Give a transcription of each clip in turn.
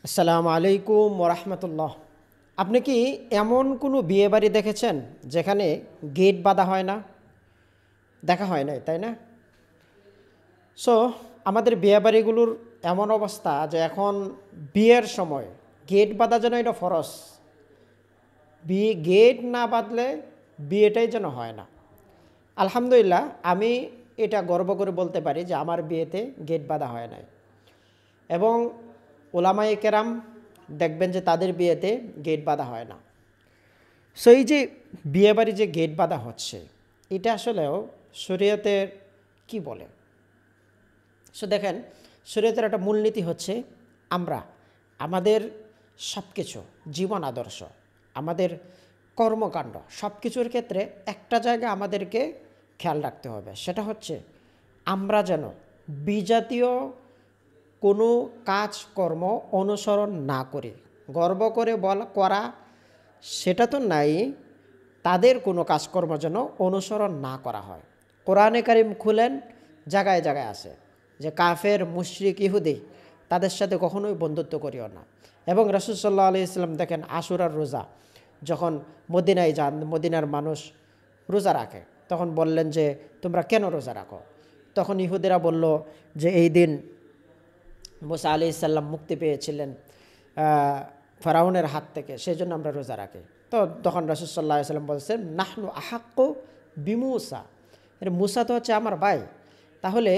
আসসালামু আলাইকুম ওরহমতুল্লাহ। আপনি কি এমন কোনো বিয়ে বাড়ি দেখেছেন যেখানে গেট বাঁধা হয় না? দেখা হয় নাই, তাই না? সো আমাদের বিয়ে বাড়িগুলোর এমন অবস্থা যে এখন বিয়ের সময় গেট বাঁধা যেন এটা ফরজ। বিয়ে গেট না বাঁধলে বিয়েটাই যেন হয় না। আলহামদুলিল্লাহ, আমি এটা গর্ব করে বলতে পারি যে আমার বিয়েতে গেট বাঁধা হয় নাই। এবং ওলামায়ে কেরাম দেখবেন যে তাদের বিয়েতে গেট বাঁধা হয় না। সো এই যে বিয়েবাড়ি যে গেট বাঁধা হচ্ছে, এটা আসলেও শরীয়তের কি বলে? সো দেখেন, শরীয়তের একটা মূলনীতি হচ্ছে আমরা আমাদের সব কিছু, জীবন আদর্শ, আমাদের কর্মকাণ্ড, সব কিছুর ক্ষেত্রে একটা জায়গা আমাদেরকে খেয়াল রাখতে হবে। সেটা হচ্ছে আমরা যেন বিজাতীয় কোনো কাজকর্ম অনুসরণ না করি। গর্ব করে করা সেটা তো নাই, তাদের কোনো কাজকর্ম যেন অনুসরণ না করা হয়। কোরআনে কারিম খুলেন, জায়গায় জায়গায় আছে যে কাফের, মুশরিক, ইহুদি তাদের সাথে কখনোই বন্ধুত্ব করিও না। এবং রাসূল সাল্লাল্লাহু আলাইহি ওয়াসাল্লাম দেখেন আশুরার রোজা যখন মদিনায় যান, মদিনার মানুষ রোজা রাখে, তখন বললেন যে তোমরা কেন রোজা রাখো? তখন ইহুদিরা বলল যে এই দিন মুসা আলাইহিস সালাম মুক্তি পেয়েছিলেন ফেরাউনের হাত থেকে, সেই জন্য আমরা রোজা রাখি। তো তখন রাসূল সাল্লাল্লাহু আলাইহি ওয়াসাল্লাম বলছেন নাহনু আহাক্কু বিমূসা, মুসা তো হচ্ছে আমার ভাই, তাহলে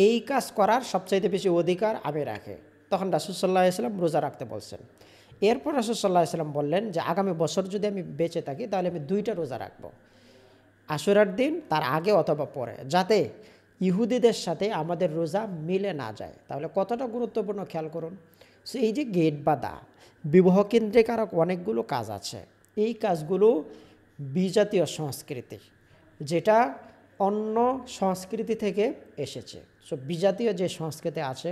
এই কাজ করার সবচাইতে বেশি অধিকার আমি রাখে। তখন রাসূল সাল্লাল্লাহু আলাইহি ওয়াসাল্লাম রোজা রাখতে বলছেন। এরপর রাসূল সাল্লাল্লাহু আলাইহি ওয়াসাল্লাম বললেন যে আগামী বছর যদি আমি বেঁচে থাকি তাহলে আমি 2টা রোজা রাখবো, আশুরার দিন তার আগে অথবা পরে, যাতে ইহুদিদের সাথে আমাদের রোজা মিলে না যায়। তাহলে কতটা গুরুত্বপূর্ণ খেয়াল করুন। সো এই যে গেট বাঁধা, বিবাহ কেন্দ্রিক আরও অনেকগুলো কাজ আছে। এই কাজগুলো বিজাতীয় সংস্কৃতি, যেটা অন্য সংস্কৃতি থেকে এসেছে। সো বিজাতীয় যে সংস্কৃতি আছে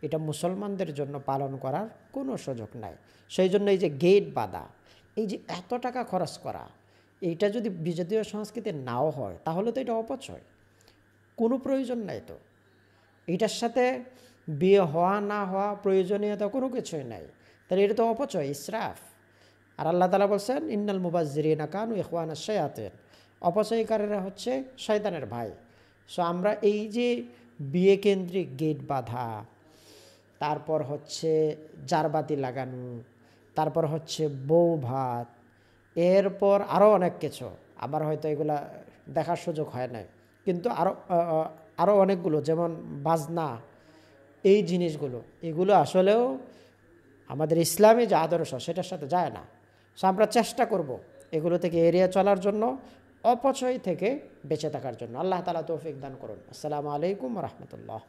এটা মুসলমানদের জন্য পালন করার কোনো সুযোগ নাই। সেই জন্য এই যে গেট বাঁধা, এই যে এত টাকা খরচ করা, এইটা যদি বিজাতীয় সংস্কৃতি নাও হয় তাহলে তো এটা অপচয়, কোনো প্রয়োজন নাই। তো এটার সাথে বিয়ে হওয়া না হওয়া প্রয়োজনীয়তা কোনো কিছুই নাই, তাহলে এটা তো অপচয়, ইসরাফ। আর আল্লাহ তাআলা বলছেন ইন্নাল মুবাজ্জিরিনা কানু ইখওয়ানাশ শায়াতিন, অপচয়কারীরা হচ্ছে শয়তানের ভাই। সো আমরা এই যে বিয়ে কেন্দ্রিক গেট বাঁধা, তারপর হচ্ছে জারবাতি লাগানো, তারপর হচ্ছে বউ ভাত, এরপর আরও অনেক কিছু, আবার হয়তো এগুলা দেখার সুযোগ হয় নাই, কিন্তু আরও অনেকগুলো, যেমন বাজনা, এই জিনিসগুলো, এগুলো আসলেও আমাদের ইসলামী যে আদর্শ সেটার সাথে যায় না। সো আমরা চেষ্টা করব এগুলো থেকে এড়িয়ে চলার জন্য, অপচয় থেকে বেঁচে থাকার জন্য। আল্লাহ তাআলা তৌফিক দান করুন। আসসালামু আলাইকুম ওয়া রাহমাতুল্লাহ।